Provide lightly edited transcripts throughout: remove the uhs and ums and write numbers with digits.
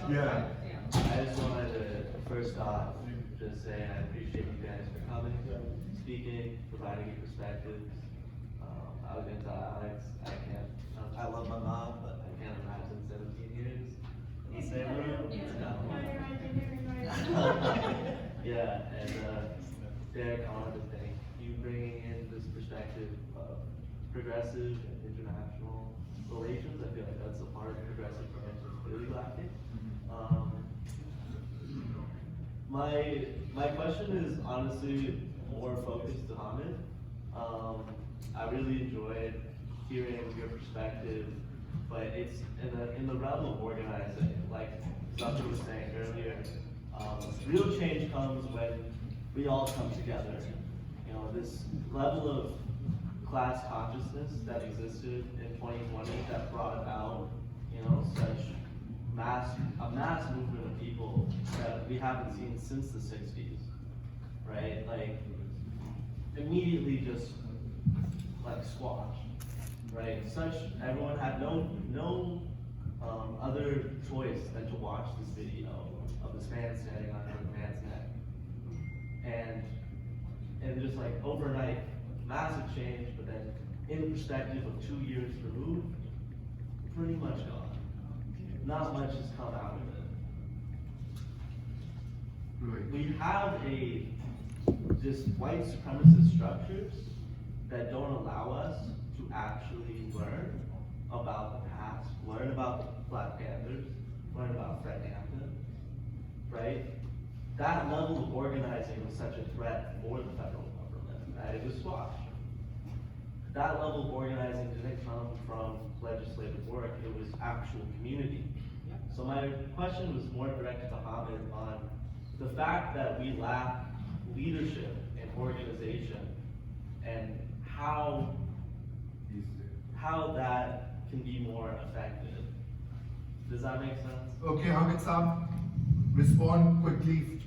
Yeah. I just wanted to first off just say I appreciate you guys for coming, speaking, providing your perspectives. I was gonna tell Alex, I love my mom, but I can't imagine 17 years in the same room. Yeah, and Derek, I wanted to thank you bringing in this perspective of progressive and international relations. I feel like that's a part of progressive convention is clearly lacking. My question is honestly more focused to Hamid. I really enjoyed hearing your perspective, but it's in the realm of organizing, like Zucker was saying earlier. Real change comes when we all come together. You know, this level of class consciousness that existed in 2020 that brought about, you know, such a mass movement of people that we haven't seen since the 60s, right? Like, immediately just, like, squashed, right? Everyone had no other choice than to watch this video of this man standing on another man's neck. And just like overnight, massive change, but then in perspective of 2 years removed, pretty much gone. Not much has come out of it. Right. We have just white supremacist structures that don't allow us to actually learn about the past, learn about the Black Panthers, learn about Fred Hampton, right? That level of organizing was such a threat for the federal government that it was squashed. That level of organizing didn't come from legislative work, it was actual community. So my question was more directed to Hamid on the fact that we lack leadership and organization and how that can be more effective. Does that make sense? Okay, Hamid Sam, respond quickly.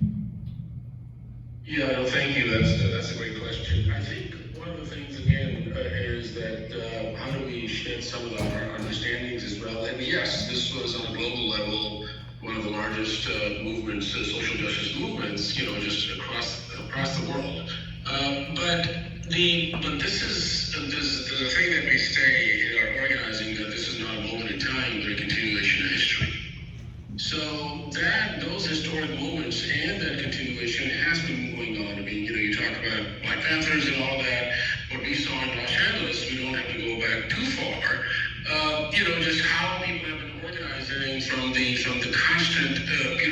Yeah, no, thank you. That's a great question. I think one of the things again is that how do we shed some of our understandings as well? And yes, this was on a global level one of the largest movements, social justice movements, you know, just across the world. But this is the thing that we say in our organizing, that this is not a moment in time, but a continuation of history. So those historic moments and that continuation has been going on. I mean, you know, you talk about Black Panthers and all that. What we saw in Los Angeles, we don't have to go back too far. You know, just how people have been organizing from the constant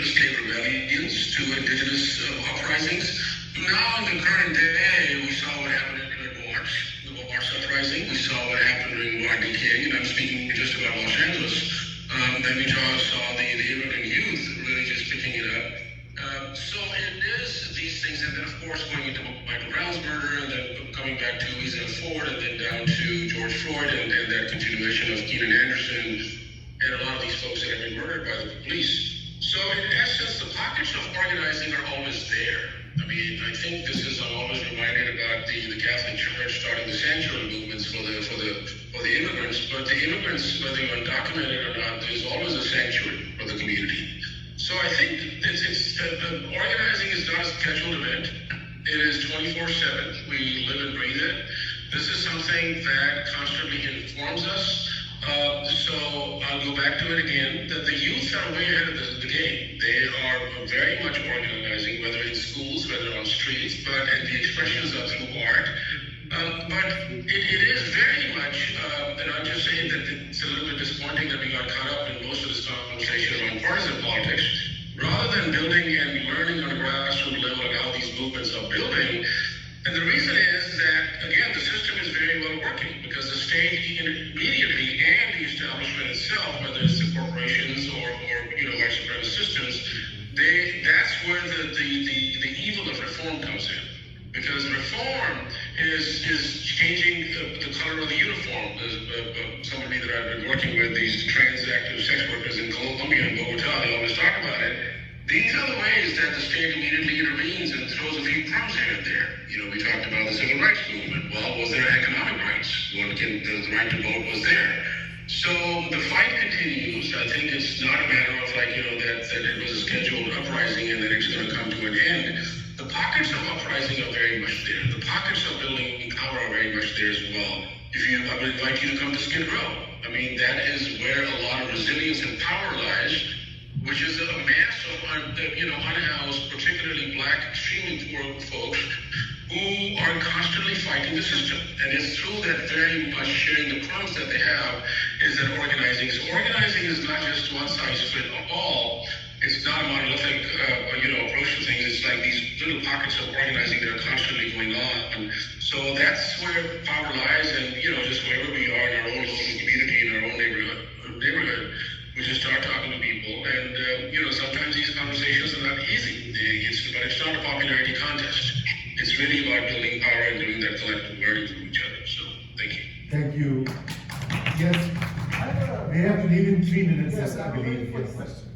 state rebellions to indigenous uprisings. Now in the current day, we saw what happened in the March uprising. We saw what happened during Rodney King, and I'm speaking just about Los Angeles. Then we saw the immigrant youth really just picking it up. So it is these things, and then of course going into Michael Brown's murder, and then coming back to Louisiana Ford, and then down to George Floyd, and that continuation of Keenan Anderson, and a lot of these folks that have been murdered by the police. So in essence, the pockets of organizing are always there. I mean, I think this is, I'm always reminded about the Catholic Church starting the sanctuary movements for the immigrants, but the immigrants, whether you're undocumented or not, there's always a sanctuary for the community. So I think organizing is not a scheduled event. It is 24/7. We live and breathe it. This is something that constantly informs us. So I'll go back to it again, that the youth are way ahead of the game. They are very much organizing, whether in schools, whether on streets, and the expressions are through art. But it is very much, and I'm just saying that it's a little bit disappointing that we got caught up in most of this conversation around partisan politics, rather than building and learning on a grassroots level and how these movements are building. And the reason is that, again, the system is very well working because the state immediately and the establishment itself, whether it's the corporations or you know, white supremacist systems, that's where the evil of reform comes in. Because reform is changing the color of the uniform. Somebody that I've been working with, these trans-active sex workers in Colombia and Bogota, they always talk about it. These are the ways that the state immediately intervenes and throws a few crumbs here and there. You know, we talked about the civil rights movement. Well, was there economic rights? The right to vote was there. So the fight continues. I think it's not a matter of like, that it was a scheduled uprising and that it's going to come to an end. The pockets of uprising are very much there. The pockets of building power are very much there as well. I would invite you to come to Skid Row. I mean, that is where a lot of resilience and power lies, which is a mass of, unhoused, particularly black, extremely poor folks who are constantly fighting the system. And it's through that very much sharing the crumbs that they have is that organizing. So organizing is not just one size fits all. It's not a monolithic, approach to things. It's like these little pockets of organizing that are constantly going on. So that's where power lies, and just wherever we are in our own local community, in our own neighborhood, we just start talking to people, and sometimes these conversations are not easy. But it's not a popularity contest. It's really about building power and doing that collective learning from each other. So thank you. Thank you. Yes, we have to leave in 3 minutes, Yes, I I have a very believe. quick Yes. question,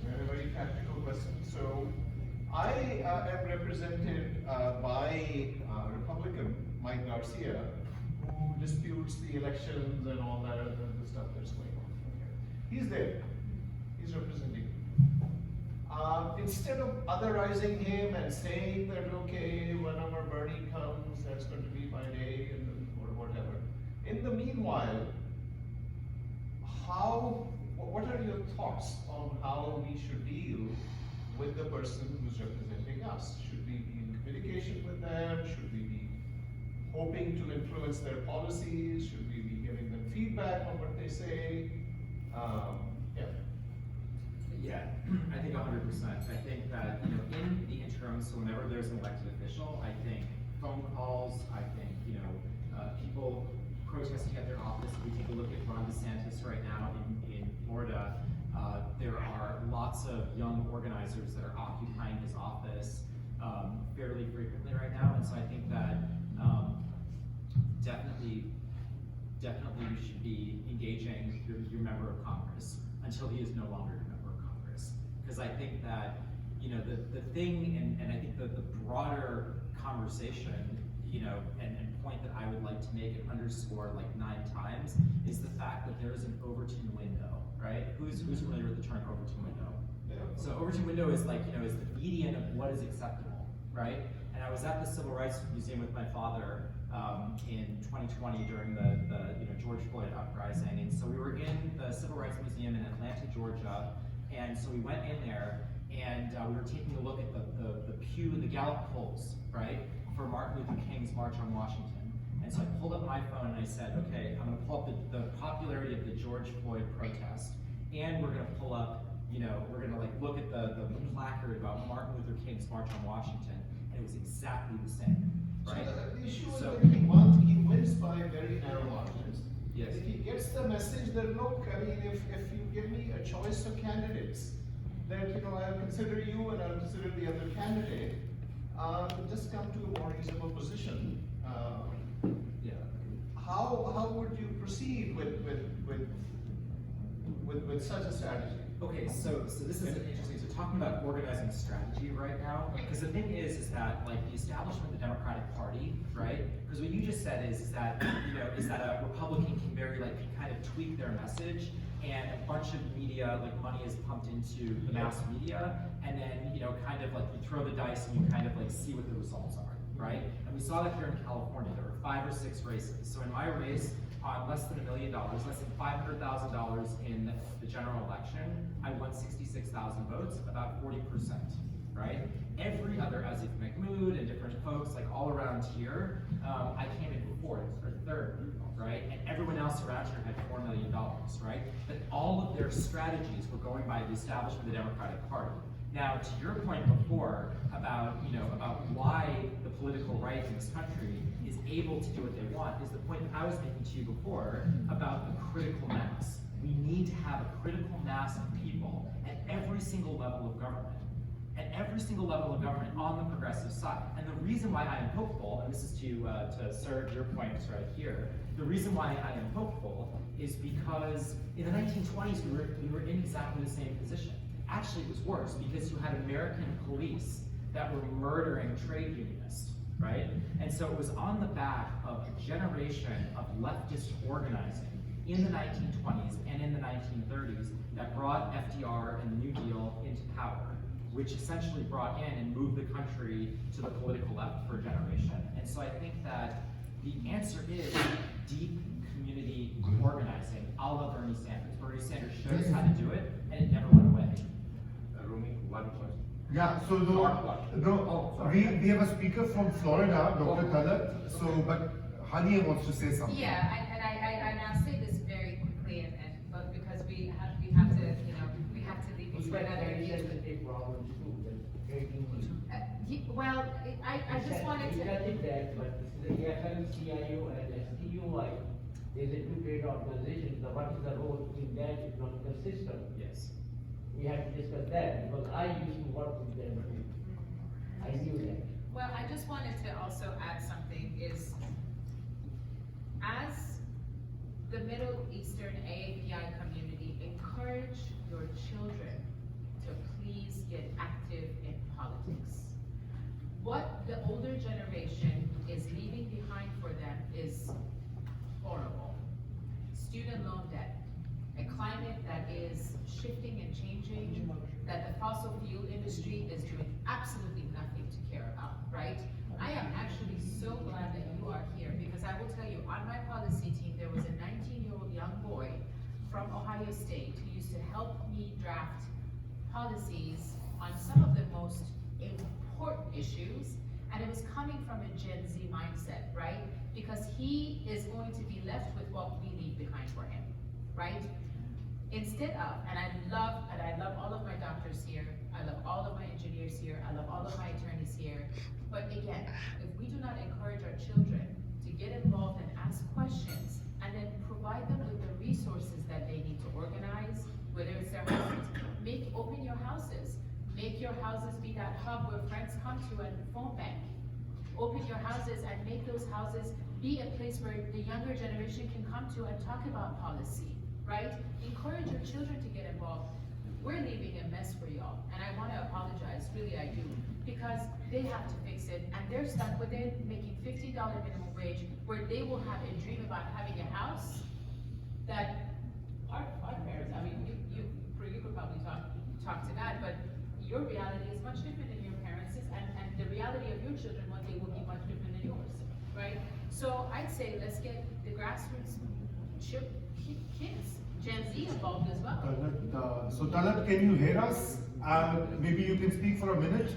and a very practical question. So, I am represented by Republican Mike Garcia, who disputes the elections and all that and the stuff that's going on. Okay. He's there. He's representing. Instead of otherizing him and saying that, okay, whenever Bernie comes, that's going to be my day, or whatever. In the meanwhile, what are your thoughts on how we should deal with the person who's representing us? Should we be in communication with them? Should we be hoping to influence their policies? Should we be giving them feedback on what they say? Yeah, I think 100%. I think that, in the interim, so whenever there's an elected official, I think phone calls, I think, people protesting at their office. If we take a look at Ron DeSantis right now in Florida, there are lots of young organizers that are occupying his office fairly frequently right now. And so I think that definitely you should be engaging your member of Congress until he is no longer your member of Congress. Because I think that, the thing, and I think that the broader conversation, and point that I would like to make and underscore like 9 times is the fact that there is an Overton window, right? Who's familiar with the term Overton window? Yeah. So Overton window is like, is the median of what is acceptable, right? And I was at the Civil Rights Museum with my father in 2020 during the George Floyd uprising. And so we were in the Civil Rights Museum in Atlanta, Georgia. And so we went in there and we were taking a look at the the Gallup polls, right? For Martin Luther King's March on Washington. And so I pulled up my phone and I said, okay, I'm gonna pull up the popularity of the George Floyd protest. And we're gonna pull up, we're gonna like look at the placard about Martin Luther King's March on Washington. And it was exactly the same, right? So the issue is So- that he wins by very narrow margins. Yes. If he gets the message that, look, I mean, if you give me a choice of candidates, that, I'll consider you and I'll consider the other candidate, just come to a more reasonable position. Yeah. How would you proceed with such a strategy? Okay, so this is interesting. So talking about organizing strategy right now, because the thing is that like the establishment of the Democratic Party, right? Because what you just said is that a Republican can kind of tweak their message, and a bunch of media, like money is pumped into the mass media, and then kind of like you throw the dice and you kind of like see what the results are, right? And we saw that here in California. There were 5 or 6 races. So in my race, on less than $1 million, less than $500,000 in the general election, I won 66,000 votes, about 40%, right? Every other, Asif Mahmood and different folks, like all around here, I came in 4th or 3rd, right? And everyone else around here had $4 million, right? But all of their strategies were going by the establishment of the Democratic Party. Now, to your point before about why the political right in this country is able to do what they want is the point that I was making to you before about the critical mass. We need to have a critical mass of people at every single level of government. At every single level of government on the progressive side. And the reason why I am hopeful, and this is to serve your points right here, the reason why I am hopeful is because in the 1920s we were in exactly the same position. Actually, it was worse because you had American police that were murdering trade unionists, right? And so it was on the back of a generation of leftist organizing in the 1920s and in the 1930s that brought FDR and the New Deal into power, which essentially brought in and moved the country to the political left for a generation. And so I think that the answer is deep community organizing, a la Bernie Sanders. Bernie Sanders showed us how to do it, and it never went away. Rumi, one question. Yeah, so we have a speaker from Florida, Dr. Talat. So, but Hania wants to say something. Yeah, and I'll say this very quickly, but because we have to, we have to leave for another meeting. Well, I just wanted to. Regarding that, but the FMCIO and STUI is a two trade organization. What is the role in that economical system? Yes. We have to discuss that because I used to work with them. I knew that. Well, I just wanted to also add something is, as the Middle Eastern AAPI community, encourage your children to please get active in politics. What the older generation is leaving behind for them is horrible. Student loan debt, a climate that is shifting and changing, that the fossil fuel industry is doing absolutely nothing to care about, right? I am actually so glad that you are here because I will tell you, on my policy team, there was a 19-year-old young boy from Ohio State who used to help me draft policies on some of the most important issues, and it was coming from a Gen Z mindset, right? Because he is going to be left with what we leave behind for him, right? Instead of, and I love all of my doctors here, I love all of my engineers here, I love all of my attorneys here, but again, if we do not encourage our children to get involved and ask questions, and then provide them with the resources that they need to organize, whether it's their houses, open your houses, make your houses be that hub where friends come to and phone bank. Open your houses and make those houses be a place where the younger generation can come to and talk about policy, right? Encourage your children to get involved. We're leaving a mess for y'all, and I wanna apologize, really I do, because they have to fix it, and they're stuck with it, making $15 minimum wage, where they will have a dream about having a house that our parents, I mean, you could probably talk to that, but your reality is much different than your parents' and the reality of your children one day will be much different than yours, right? So I'd say let's get the grassroots kids, Gen Z involved as well. So Talat, can you hear us? Maybe you can speak for a minute.